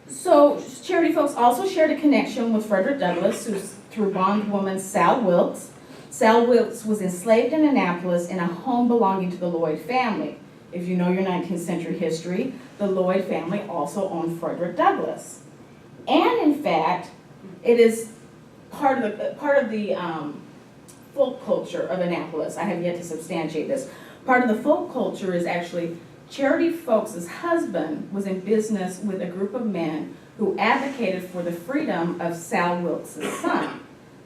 So Charity folks also shared a connection with Frederick Douglass through bondwoman Sal Wilkes. Sal Wilkes was enslaved in Annapolis in a home belonging to the Lloyd family. If you know your 19th century history, the Lloyd family also owned Frederick Douglass. And in fact, it is part of the folk culture of Annapolis. I have yet to substantiate this. Part of the folk culture is actually Charity Folks' husband was in business with a group of men who advocated for the freedom of Sal Wilkes' son.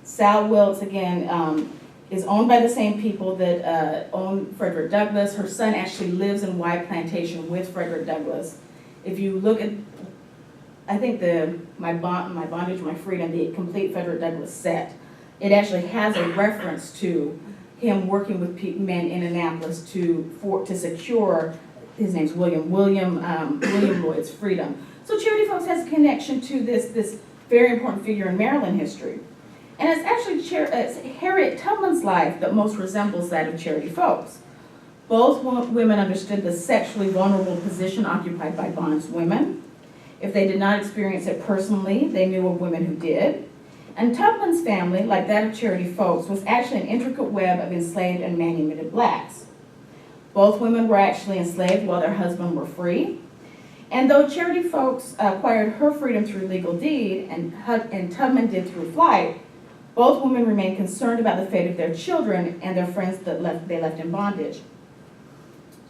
Sal Wilkes, again, is owned by the same people that own Frederick Douglass. Her son actually lives in White Plantation with Frederick Douglass. If you look at, I think My Bondage, My Freedom, the complete Frederick Douglass set, it actually has a reference to him working with men in Annapolis to secure, his name's William Lloyd's freedom. So Charity Folks has a connection to this very important figure in Maryland history. And it's actually it's Harriet Tubman's life that most resembles that of Charity Folks. Both women understood the sexually vulnerable position occupied by bondswomen. If they did not experience it personally, they knew of women who did. And Tubman's family, like that of Charity Folks, was actually an intricate web of enslaved and manumitted blacks. Both women were actually enslaved while their husbands were free. And though Charity Folks acquired her freedom through legal deed and Tubman did through flight, both women remained concerned about the fate of their children and their friends that they left in bondage.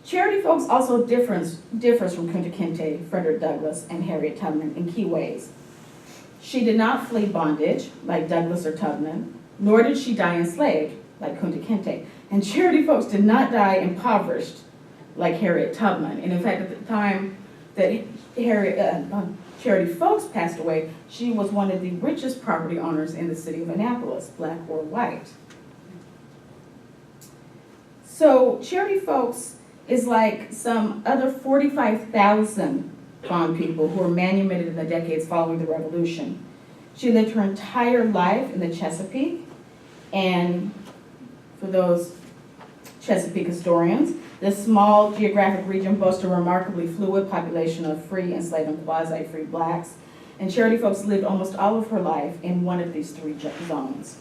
Charity Folks also differs from Kunta Kinte, Frederick Douglass, and Harriet Tubman in key ways. She did not flee bondage, like Douglass or Tubman, nor did she die enslaved, like Kunta Kinte. And Charity Folks did not die impoverished, like Harriet Tubman. And in fact, at the time that Charity Folks passed away, she was one of the richest property owners in the city of Annapolis, black or white. So Charity Folks is like some other 45,000 bond people who were manumitted in the decades following the Revolution. She lived her entire life in the Chesapeake, and for those Chesapeake historians, this small geographic region boasts a remarkably fluid population of free, enslaved, and quasi-free blacks, and Charity Folks lived almost all of her life in one of these three zones.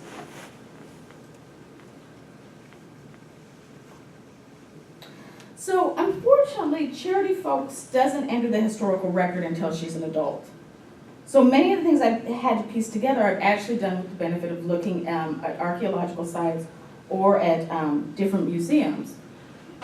So unfortunately, Charity Folks doesn't enter the historical record until she's an adult. So many of the things I've had to piece together I've actually done with the benefit of looking at archaeological sites or at different museums.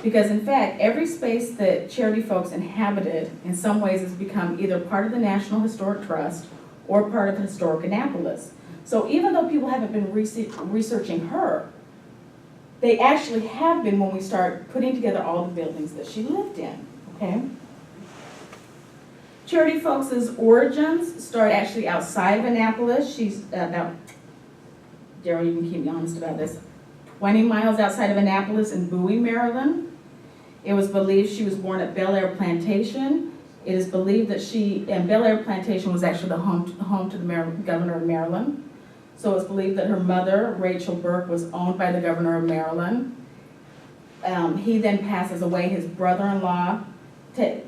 Because in fact, every space that Charity Folks inhabited in some ways has become either part of the National Historic Trust or part of Historic Annapolis. So even though people haven't been researching her, they actually have been when we start putting together all the buildings that she lived in, okay? Charity Folks' origins start actually outside of Annapolis. She's about, Daryl, you can keep me honest about this, 20 miles outside of Annapolis in Bowie, Maryland. It was believed she was born at Bel Air Plantation. It is believed that Bel Air Plantation was actually the home to the governor of Maryland. So it's believed that her mother, Rachel Burke, was owned by the governor of Maryland. He then passes away. His brother-in-law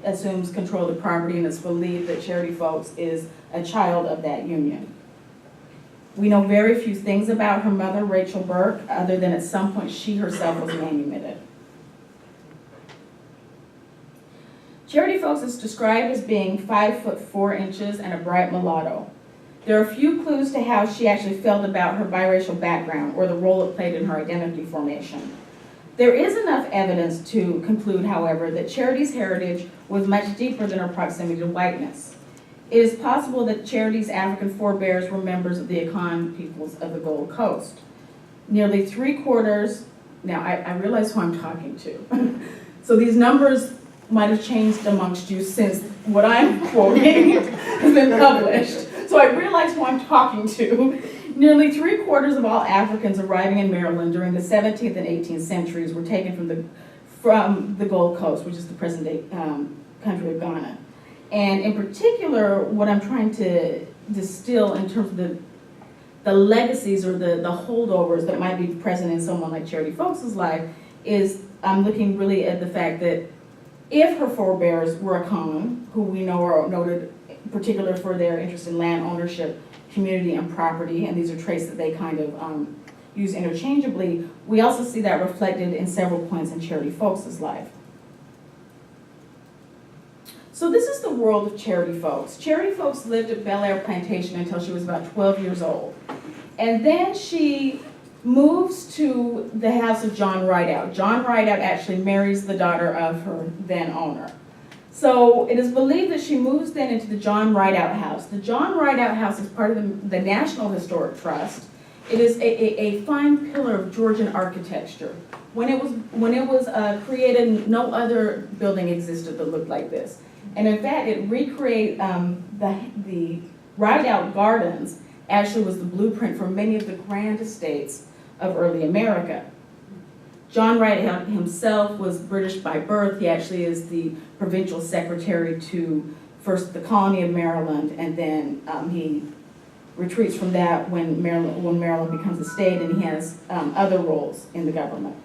assumes control of the property, and it's believed that Charity Folks is a child of that union. We know very few things about her mother, Rachel Burke, other than at some point she herself was manumitted. Charity Folks is described as being 5'4" and a bright mulatto. There are few clues to how she actually felt about her biracial background or the role it played in her identity formation. There is enough evidence to conclude, however, that Charity's heritage was much deeper than her proximity to whiteness. It is possible that Charity's African forebears were members of the Akan peoples of the Gold Coast. Nearly 3/4, now I realize who I'm talking to. So these numbers might have changed amongst you since what I'm quoting has been published. So I realize who I'm talking to. Nearly 3/4 of all Africans arriving in Maryland during the 17th and 18th centuries were taken from the Gold Coast, which is the present-day country of Ghana. And in particular, what I'm trying to distill in terms of the legacies or the holdovers that might be present in someone like Charity Folks' life is I'm looking really at the fact that if her forebears were Akan, who we know are noted particular for their interest in land ownership, community, and property, and these are traits that they kind of use interchangeably. We also see that reflected in several points in Charity Folks' life. So this is the world of Charity Folks. Charity Folks lived at Bel Air Plantation until she was about 12 years old. And then she moves to the house of John Rideout. John Rideout actually marries the daughter of her then owner. So it is believed that she moves then into the John Rideout House. The John Rideout House is part of the National Historic Trust. It is a fine pillar of Georgian architecture. When it was created, no other building existed that looked like this. And in fact, it recreated the Rideout Gardens actually was the blueprint for many of the grand estates of early America. John Rideout himself was British by birth. He actually is the provincial secretary to first the colony of Maryland, and then he retreats from that when Maryland becomes a state, and he has other roles in the government.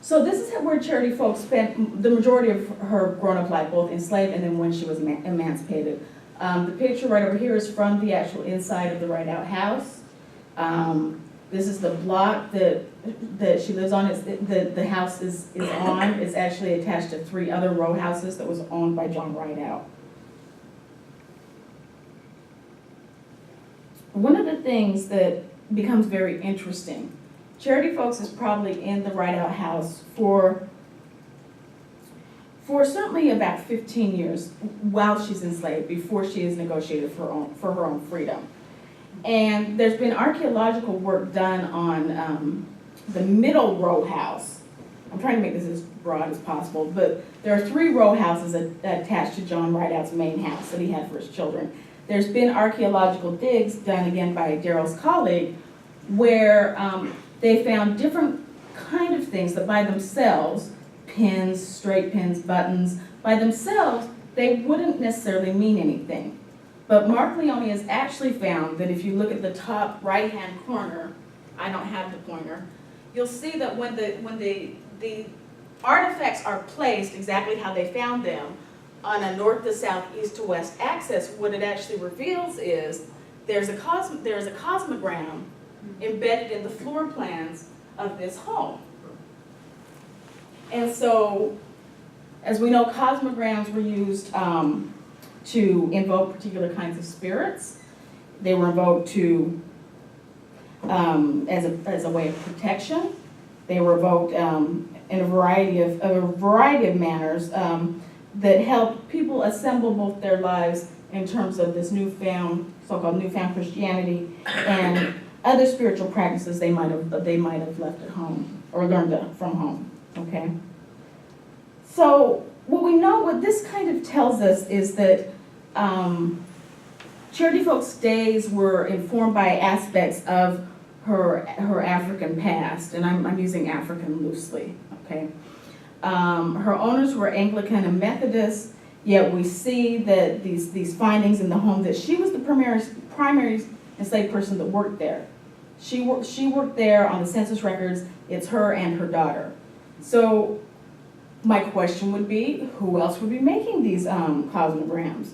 So this is where Charity Folks spent the majority of her grown-up life, both enslaved and then when she was emancipated. The picture right over here is from the actual inside of the Rideout house. This is the block that she lives on. The house is actually attached to 3 other row houses that was owned by John Rideout. One of the things that becomes very interesting, Charity Folks is probably in the Rideout house for certainly about 15 years while she's enslaved, before she is negotiated for her own freedom. And there's been archaeological work done on the middle row house. I'm trying to make this as broad as possible, but there are 3 row houses attached to John Rideout's main house that he had for his children. There's been archaeological digs done again by Daryl's colleague where they found different kind of things that by themselves, pins, straight pins, buttons, by themselves, they wouldn't necessarily mean anything. But Mark Leone has actually found that if you look at the top right-hand corner, I don't have the pointer, you'll see that when the artifacts are placed exactly how they found them on a north to south, east to west axis, what it actually reveals is there's a cosmogram embedded in the floor plans of this home. And so, as we know, cosmograms were used to invoke particular kinds of spirits. They were invoked to as a way of protection. They were evoked in a variety of manners that helped people assemble both their lives in terms of this so-called newfound Christianity and other spiritual practices they might have left at home or learned from home. Okay. So what this kind of tells us is that Charity Folks' days were informed by aspects of her African past, and I'm using African loosely. Okay. Her owners were Anglican and Methodist, yet we see that these findings in the home that she was the primary enslaved person that worked there. She worked there on the census records. It's her and her daughter. So my question would be, who else would be making these cosmograms?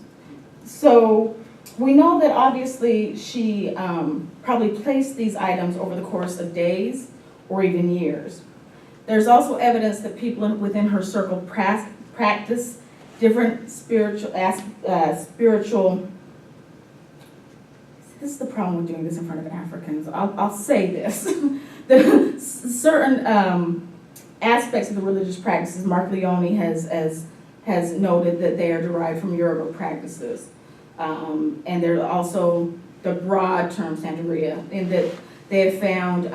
So we know that obviously she probably placed these items over the course of days or even years. There's also evidence that people within her circle practice different spiritual. This is the problem with doing this in front of Africans. I'll say this: the certain aspects of the religious practices, Mark Leone has noted that they are derived from Yoruba practices, and they're also the broad term Santeria, in that they have found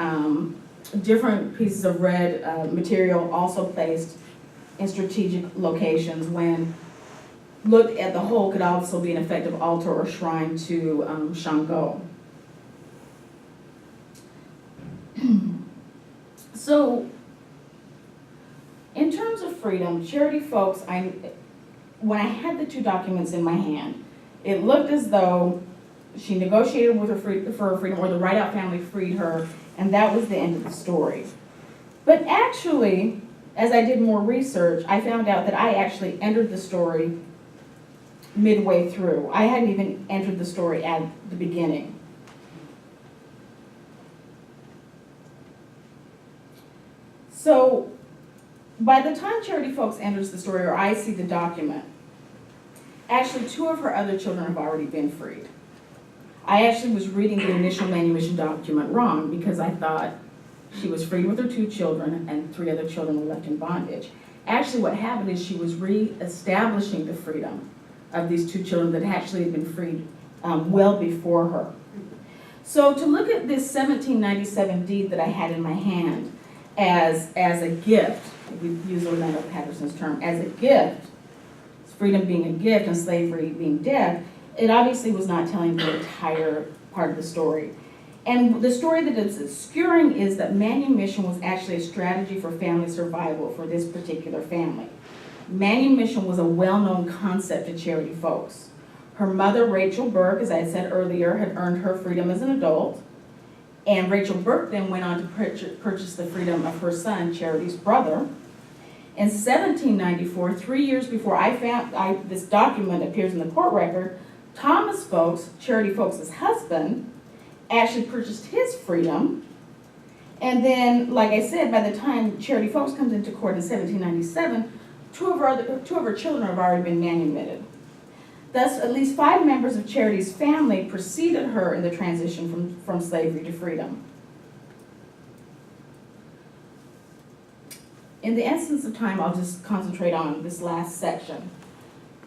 different pieces of red material also placed in strategic locations when looked at the whole could also be an effective altar or shrine to Shango. So, in terms of freedom, Charity Folks, when I had the 2 documents in my hand, it looked as though she negotiated with for her freedom, or the Rideout family freed her, and that was the end of the story. But actually, as I did more research, I found out that I actually entered the story midway through. I hadn't even entered the story at the beginning. So by the time Charity Folks enters the story, or I see the document, actually 2 of her other children have already been freed. I actually was reading the initial manumission document wrong because I thought she was freed with her 2 children and 3 other children were left in bondage. Actually what happened is she was re-establishing the freedom of these 2 children that actually had been freed well before her. So to look at this 1797 deed that I had in my hand as a gift, we use Orlando Patterson's term, as a gift, freedom being a gift and slavery being death, it obviously was not telling the entire part of the story. And the story that it's obscuring is that manumission was actually a strategy for family survival for this particular family. Manumission was a well-known concept to Charity Folks. Her mother, Rachel Burke, as I had said earlier, had earned her freedom as an adult. And Rachel Burke then went on to purchase the freedom of her son, Charity's brother. In 1794, 3 years before this document appears in the court record, Thomas Folks, Charity Folks' husband, actually purchased his freedom. And then, like I said, by the time Charity Folks comes into court in 1797, two of her children have already been manumitted. Thus, at least 5 members of Charity's family preceded her in the transition from slavery to freedom. In the essence of time, I'll just concentrate on this last section,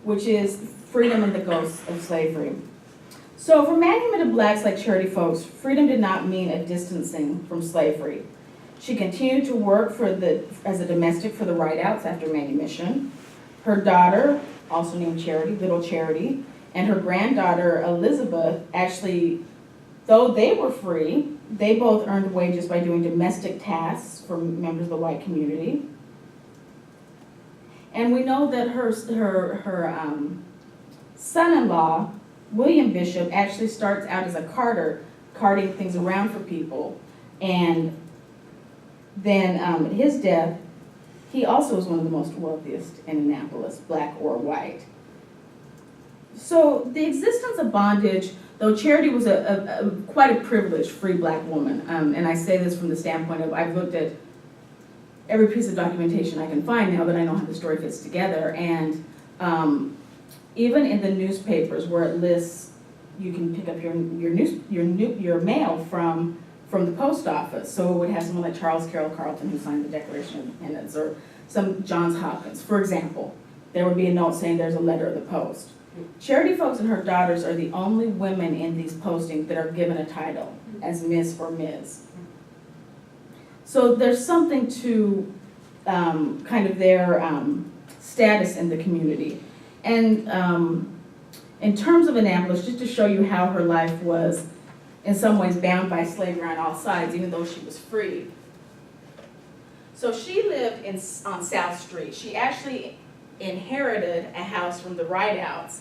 which is freedom and the ghosts of slavery. So for manumitted blacks like Charity Folks, freedom did not mean a distancing from slavery. She continued to work as a domestic for the Rideouts after manumission. Her daughter, also named Charity, little Charity, and her granddaughter, Elizabeth, actually, though they were free, they both earned wages by doing domestic tasks for members of the white community. And we know that her son-in-law, William Bishop, actually starts out as a carter, carting things around for people. And then at his death, he also was one of the most wealthiest in Annapolis, black or white. So the existence of bondage, though Charity was quite a privileged free black woman, and I say this from the standpoint of I've looked at every piece of documentation I can find now that I know how the story fits together, and even in the newspapers where it lists you can pick up your mail from the post office. So it would have someone like Charles Carroll Carlton who signed the Declaration of Independence, or some Johns Hopkins, for example. There would be a note saying there's a letter of the post. Charity Folks and her daughters are the only women in these postings that are given a title as Miss or Ms. So there's something to kind of their status in the community. And in terms of Annapolis, just to show you how her life was in some ways bound by slavery on all sides, even though she was free. So she lived on South Street. She actually inherited a house from the Rideouts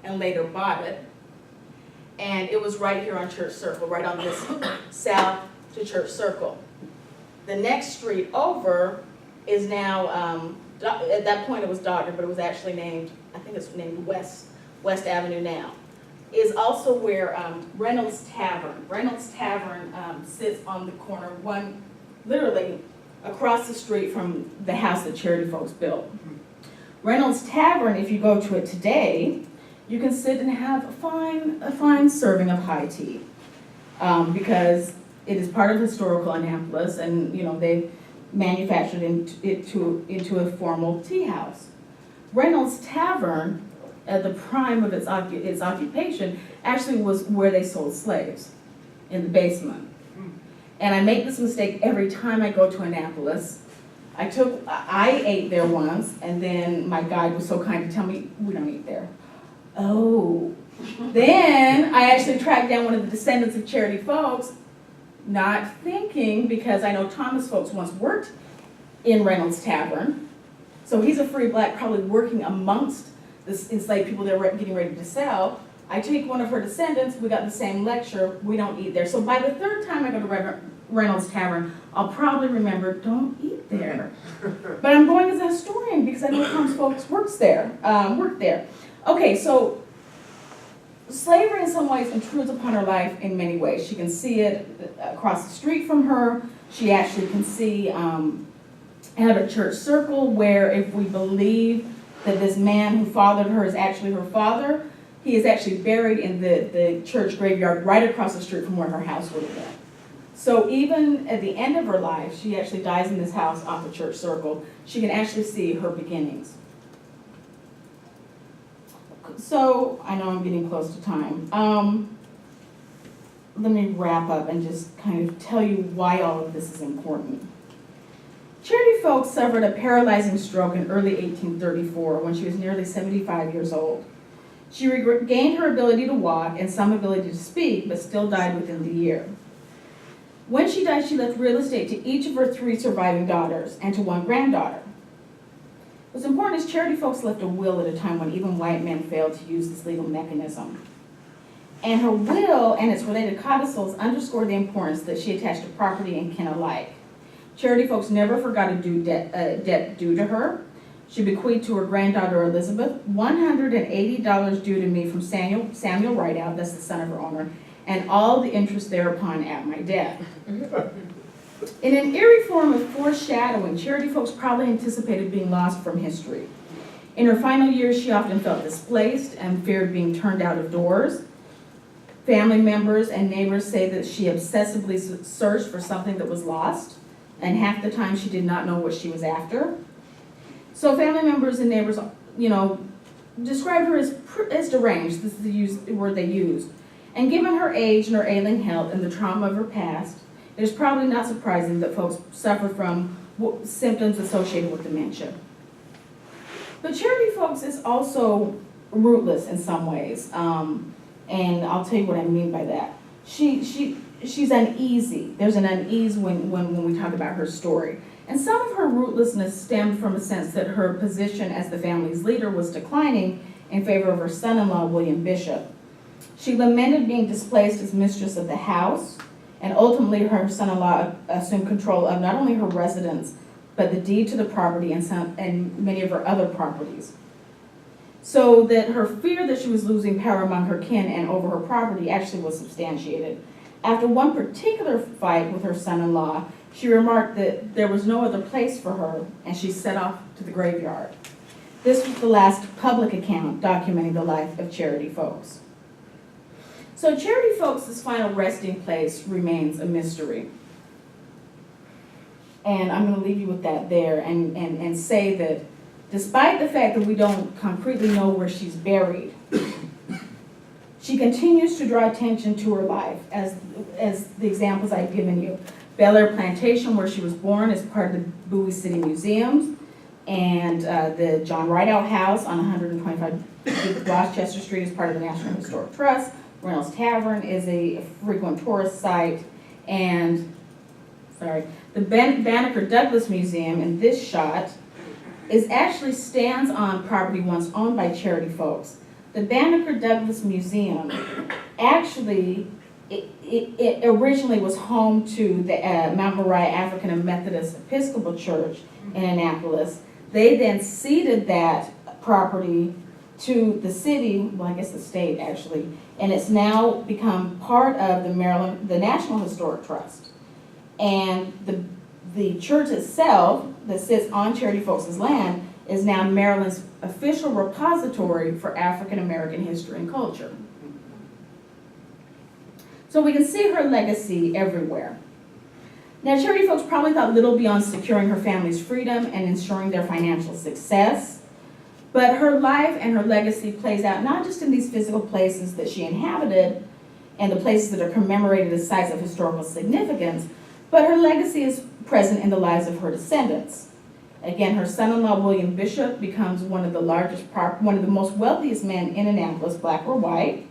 and later bought it. And it was right here on Church Circle, right on this south to Church Circle. The next street over is now, at that point it was Dodger, but it was actually named, I think it's named West Avenue now, is also where Reynolds Tavern. Reynolds Tavern sits on the corner, literally across the street from the house that Charity Folks built. Reynolds Tavern, if you go to it today, you can sit and have a fine serving of high tea, because it is part of historical Annapolis, and they've manufactured into a formal tea house. Reynolds Tavern, at the prime of its occupation, actually was where they sold slaves, in the basement. And I make this mistake every time I go to Annapolis. I ate there once, and then my guide was so kind to tell me, we don't eat there. Oh. Then I actually tracked down one of the descendants of Charity Folks, not thinking, because I know Thomas Folks once worked in Reynolds Tavern. So he's a free black, probably working amongst the enslaved people that were getting ready to sell. I take one of her descendants, we got the same lecture, we don't eat there. So by the 3rd time I go to Reynolds Tavern, I'll probably remember, don't eat there. But I'm going as a historian because I know Thomas Folks worked there. Okay, so slavery in some ways intrudes upon her life in many ways. She can see it across the street from her. She actually can see at a church circle where, if we believe that this man who fathered her is actually her father, he is actually buried in the church graveyard right across the street from where her house would have been. So even at the end of her life, she actually dies in this house off the church circle. She can actually see her beginnings. So, I know I'm getting close to time. Let me wrap up and just kind of tell you why all of this is important. Charity Folks suffered a paralyzing stroke in early 1834 when she was nearly 75 years old. She regained her ability to walk and some ability to speak, but still died within the year. When she died, she left real estate to each of her 3 surviving daughters and to 1 granddaughter. What's important is Charity Folks left a will at a time when even white men failed to use this legal mechanism. And her will and its related codicils underscore the importance that she attached to property and kin alike. Charity Folks never forgot a debt due to her. She bequeathed to her granddaughter Elizabeth $180 due to me from Samuel Rideout, that's the son of her owner, and all the interest thereupon at my death. In an eerie form of foreshadowing, Charity Folks probably anticipated being lost from history. In her final years, she often felt displaced and feared being turned out of doors. Family members and neighbors say that she obsessively searched for something that was lost, and half the time she did not know what she was after. So family members and neighbors, described her as deranged. This is the word they used. And given her age and her ailing health and the trauma of her past, it is probably not surprising that folks suffer from symptoms associated with dementia. But Charity Folks is also rootless in some ways, and I'll tell you what I mean by that. She's uneasy. There's an unease when we talk about her story. And some of her rootlessness stemmed from a sense that her position as the family's leader was declining in favor of her son-in-law, William Bishop. She lamented being displaced as mistress of the house, and ultimately her son-in-law assumed control of not only her residence, but the deed to the property and many of her other properties. So that her fear that she was losing power among her kin and over her property actually was substantiated. After one particular fight with her son-in-law, she remarked that there was no other place for her, and she set off to the graveyard. This was the last public account documenting the life of Charity Folks. So Charity Folks' final resting place remains a mystery. And I'm going to leave you with that there and say that despite the fact that we don't concretely know where she's buried, she continues to draw attention to her life, as the examples I've given you. Bel Air Plantation, where she was born, is part of the Bowie City Museums, and the John Rideout House on 125 Rochester Street is part of the National Historic Trust. Reynolds Tavern is a frequent tourist site, and the Banneker Douglas Museum in this shot stands on property once owned by Charity Folks. The Banneker Douglas Museum actually, it originally was home to the Mount Moriah African and Methodist Episcopal Church in Annapolis. They then ceded that property to the city, well, I guess the state actually, and it's now become part of the National Historic Trust. And the church itself, that sits on Charity Folks' land, is now Maryland's official repository for African American history and culture. So we can see her legacy everywhere. Now, Charity Folks probably thought little beyond securing her family's freedom and ensuring their financial success. But her life and her legacy plays out not just in these physical places that she inhabited and the places that are commemorated as sites of historical significance, but her legacy is present in the lives of her descendants. Again, her son-in-law, William Bishop, becomes one of the most wealthiest men in Annapolis, black or white.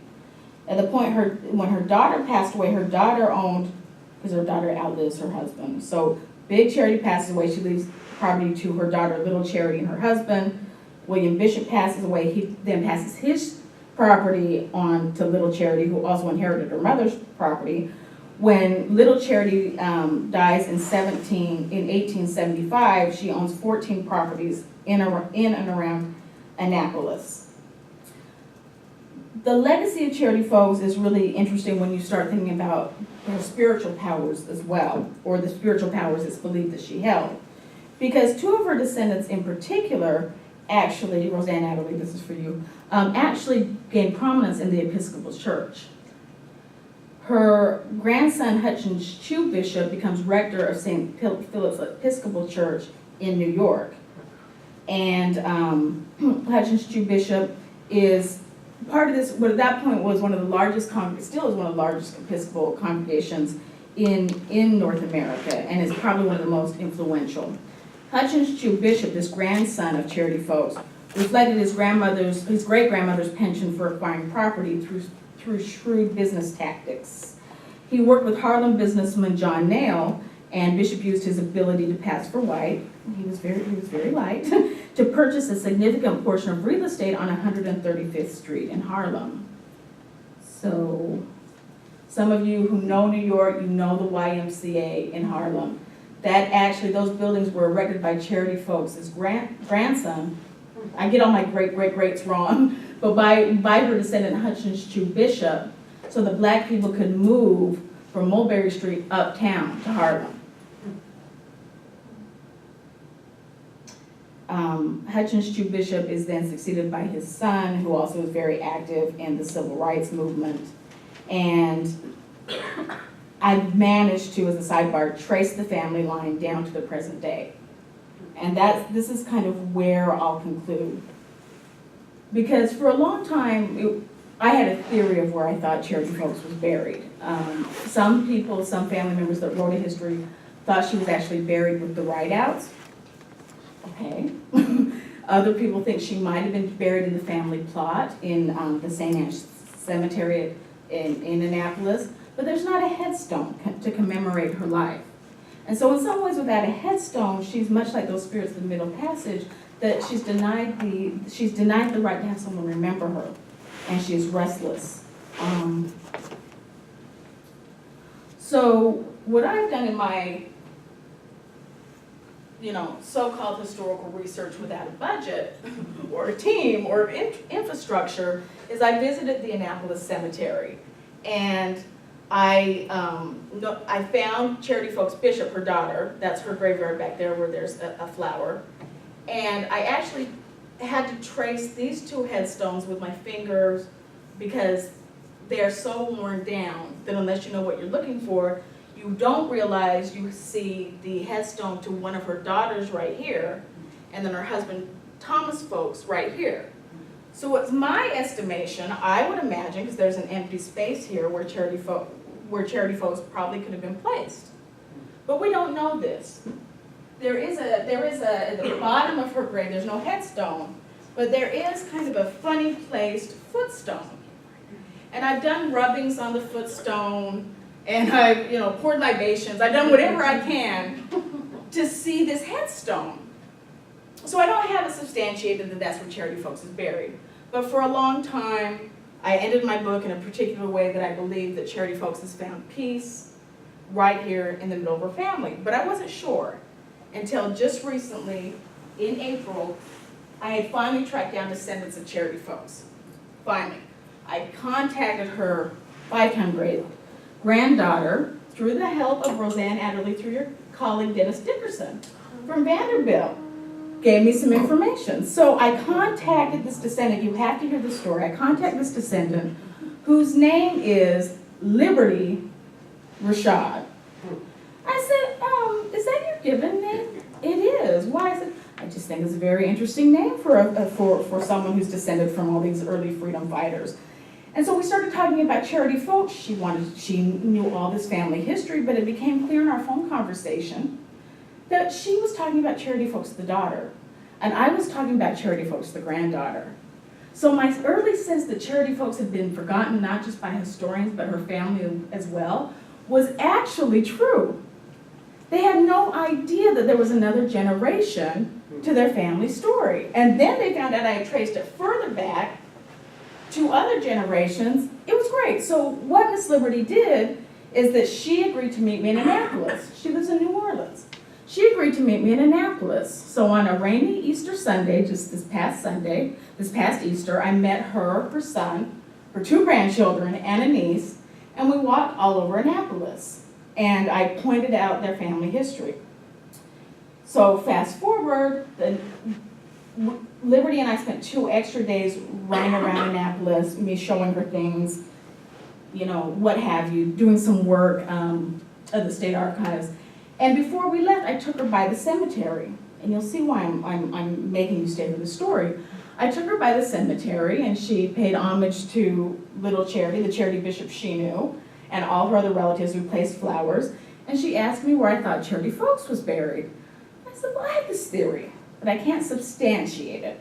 At the point when her daughter passed away, her daughter owned, because her daughter outlives her husband. So Big Charity passes away, she leaves property to her daughter, Little Charity, and her husband. William Bishop passes away, he then passes his property on to Little Charity, who also inherited her mother's property. When Little Charity dies in 1875, she owns 14 properties in and around Annapolis. The legacy of Charity Folks is really interesting when you start thinking about her spiritual powers as well, or the spiritual powers it's believed that she held. Because two of her descendants in particular, actually, Roseanne Adderley, this is for you, actually gained prominence in the Episcopal Church. Her grandson, Hutchins Chew Bishop, becomes rector of St. Philip's Episcopal Church in New York. And Hutchins Chew Bishop is part of this, what at that point was one of the largest, still is one of the largest Episcopal congregations in North America, and is probably one of the most influential. Hutchins Chew Bishop, this grandson of Charity Folks, reflected his great-grandmother's penchant for acquiring property through shrewd business tactics. He worked with Harlem businessman John Nail, and Bishop used his ability to pass for white, he was very light, to purchase a significant portion of real estate on 135th Street in Harlem. So, some of you who know New York, you know the YMCA in Harlem. That actually, those buildings were erected by Charity Folks' grandson. I get all my great-greats wrong, but by her descendant Hutchins Chew Bishop, so the black people could move from Mulberry Street uptown to Harlem. Hutchins Chew Bishop is then succeeded by his son, who also was very active in the civil rights movement. And I've managed to, as a sidebar, trace the family line down to the present day. And this is kind of where I'll conclude. Because for a long time, I had a theory of where I thought Charity Folks was buried. Some people, some family members that wrote a history, thought she was actually buried with the Rideouts. Okay. Other people think she might have been buried in the family plot in the St. Anne's Cemetery in Annapolis, but there's not a headstone to commemorate her life. And so in some ways, without a headstone, she's much like those spirits in the Middle Passage, that she's denied the right to have someone remember her, and she is restless. So what I've done in my so-called historical research without a budget or a team or infrastructure is I visited the Annapolis Cemetery, and I found Charity Folks Bishop, her daughter. That's her graveyard back there where there's a flower. And I actually had to trace these two headstones with my fingers because they're so worn down that unless you know what you're looking for, you don't realize you see the headstone to one of her daughters right here, and then her husband Thomas Folks right here. So it's my estimation, I would imagine, because there's an empty space here where Charity Folks probably could have been placed. But we don't know this. There is at the bottom of her grave, there's no headstone, but there is kind of a funny placed footstone. And I've done rubbings on the footstone, and I've poured libations. I've done whatever I can to see this headstone. So I don't have it substantiated that that's where Charity Folks is buried. But for a long time, I ended my book in a particular way that I believe that Charity Folks has found peace right here in the middle of her family. But I wasn't sure until just recently, in April, I had finally tracked down descendants of Charity Folks. Finally. I contacted her 500th granddaughter through the help of Roseanne Adderley, through your colleague Dennis Dickerson from Vanderbilt. Gave me some information. So I contacted this descendant. You have to hear the story. I contacted this descendant whose name is Liberty Rashad. I said, is that your given name? It is. Why is it? I just think it's a very interesting name for someone who's descended from all these early freedom fighters. And so we started talking about Charity Folks. She knew all this family history, but it became clear in our phone conversation that she was talking about Charity Folks, the daughter, and I was talking about Charity Folks, the granddaughter. So my early sense that Charity Folks had been forgotten, not just by historians, but her family as well, was actually true. They had no idea that there was another generation to their family story. And then they found out I had traced it further back to other generations. It was great. So what Miss Liberty did is that she agreed to meet me in Annapolis. She lives in New Orleans. She agreed to meet me in Annapolis. So on a rainy Easter Sunday, just this past Easter, I met her son, her 2 grandchildren and a niece, and we walked all over Annapolis. And I pointed out their family history. So fast forward, Liberty and I spent 2 extra days running around Annapolis, me showing her things, you know, what have you, doing some work at the state archives. And before we left, I took her by the cemetery. And you'll see why I'm making you stay for the story. I took her by the cemetery, and she paid homage to Little Charity, the Charity bishop she knew, and all her other relatives who placed flowers. And she asked me where I thought Charity Folks was buried. I said, well, I have this theory, but I can't substantiate it.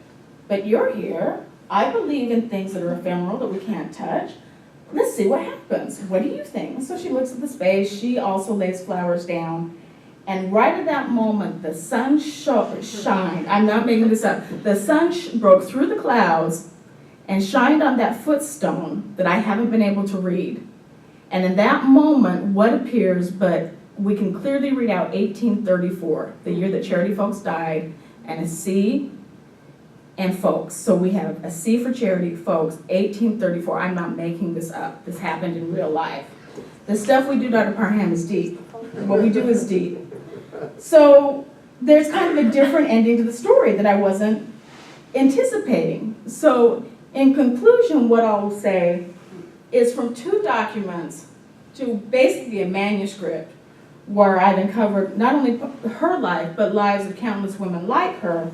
But you're here. I believe in things that are ephemeral, that we can't touch. Let's see what happens. What do you think? So she looks at the space. She also lays flowers down. And right at that moment, the sun shined. I'm not making this up. The sun broke through the clouds and shined on that footstone that I haven't been able to read. And in that moment, what appears, but we can clearly read out 1834, the year that Charity Folks died, and a C and Folks. So we have a C for Charity Folks, 1834. I'm not making this up. This happened in real life. The stuff we do, Dr. Parham, is deep. What we do is deep. So there's kind of a different ending to the story that I wasn't anticipating. So in conclusion, what I will say is from 2 documents to basically a manuscript where I've uncovered not only her life, but lives of countless women like her,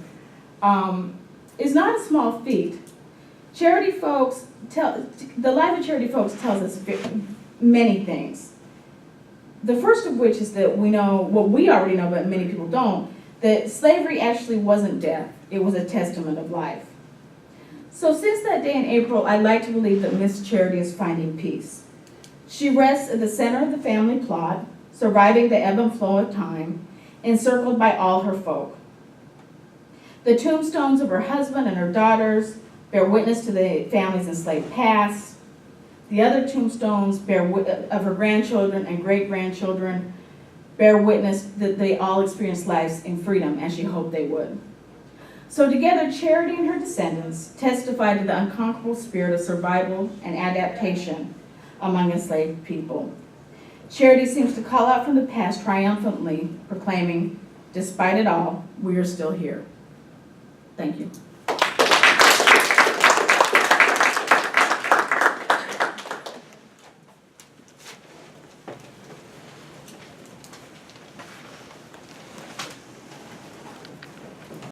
is not a small feat. Charity Folks, the life of Charity Folks tells us many things. The first of which is that we know, what we already know, but many people don't, that slavery actually wasn't death. It was a testament of life. So since that day in April, I like to believe that Miss Charity is finding peace. She rests at the center of the family plot, surviving the ebb and flow of time, encircled by all her folk. The tombstones of her husband and her daughters bear witness to the family's enslaved past. The other tombstones of her grandchildren and great-grandchildren bear witness that they all experienced lives in freedom, as she hoped they would. So together, Charity and her descendants testify to the unconquerable spirit of survival and adaptation among enslaved people. Charity seems to call out from the past triumphantly, proclaiming, despite it all, we are still here. Thank you.